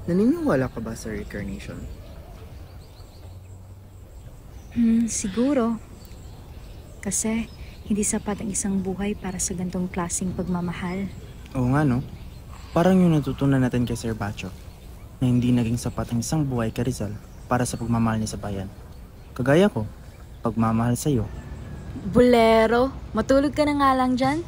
Naniniwala ka ba sa reincarnation? Siguro. Kasi hindi sapat ang isang buhay para sa gantong klaseng pagmamahal. Oo nga no. Parang yung natutunan natin kay Sir Bacho, na hindi naging sapat ang isang buhay kay Rizal para sa pagmamahal niya sa bayan. Kagaya ko, pagmamahal sa iyo. Bolero, matulog ka na nga lang dyan.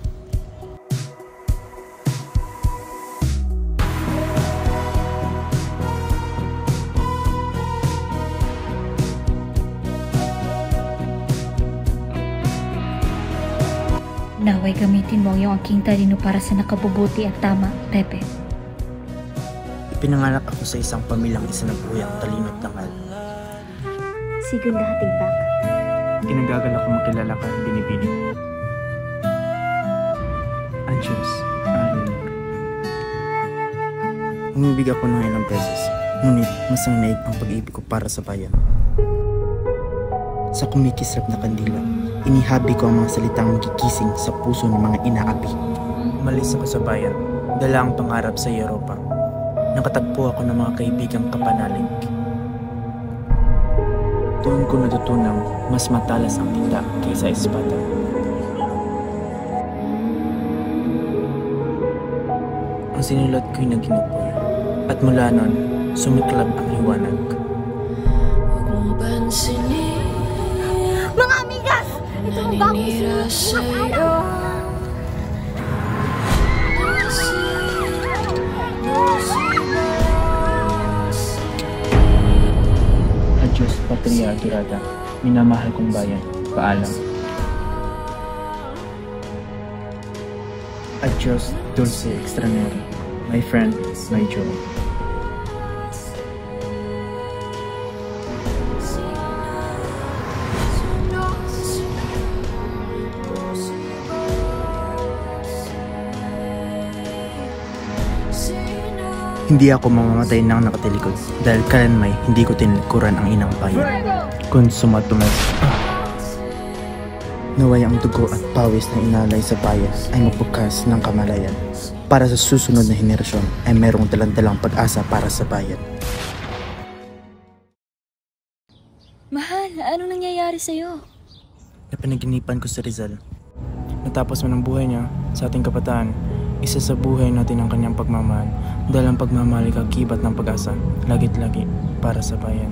Naway gamitin mo ang iyong aking talino para sa nakabubuti at tama, Pepe. Ipinanganak ako sa isang pamilyang isinabuhay ang talino at dangal. Sigunda hatigbak. Kinagagal ako makilala ka at binibining. Anxious, umibig ako ng ilang beses, ngunit mas nanaig ang pag-ibig ko para sa bayan. Sa kumikislap na kandila, inihabi ko ang mga salitang magigising sa puso ng mga inaapi. Umalis ako sa bayan, dala ang pangarap sa Europa. Nakatagpo ako ng mga kaibigang kapanalig. Doon ko natutunang mas matalas ang tinda kaysa espada. Ang sinulat ko'y naging apoy, at mula nun, sumiklab ang liwanag. Mga amigas! Ito ang bagong sulat. Adios, Patria Adorada. Minamahal kong bayan. Paalam. Adios, Dulce Extranjero. My friend, my joy. Hindi ako mamamatay nang nakatilikod dahil kalanmay hindi ko tinlikuran ang inang bayan. Consumatumers. Naway ang dugo at pawis na inalay sa bayan ay magbukas ng kamalayan. Para sa susunod na henerasyon ay merong dalang-dalang pag-asa para sa bayan. Mahal, anong nangyayari sa'yo? Napanaginipan ko si Rizal. Natapos man ang buhay niya sa ating kabataan, isa sa buhay natin ang kanyang pagmamahal dahil ang pagmamahal ay kakibat ng pag-asa, lagit-lagi para sa bayan.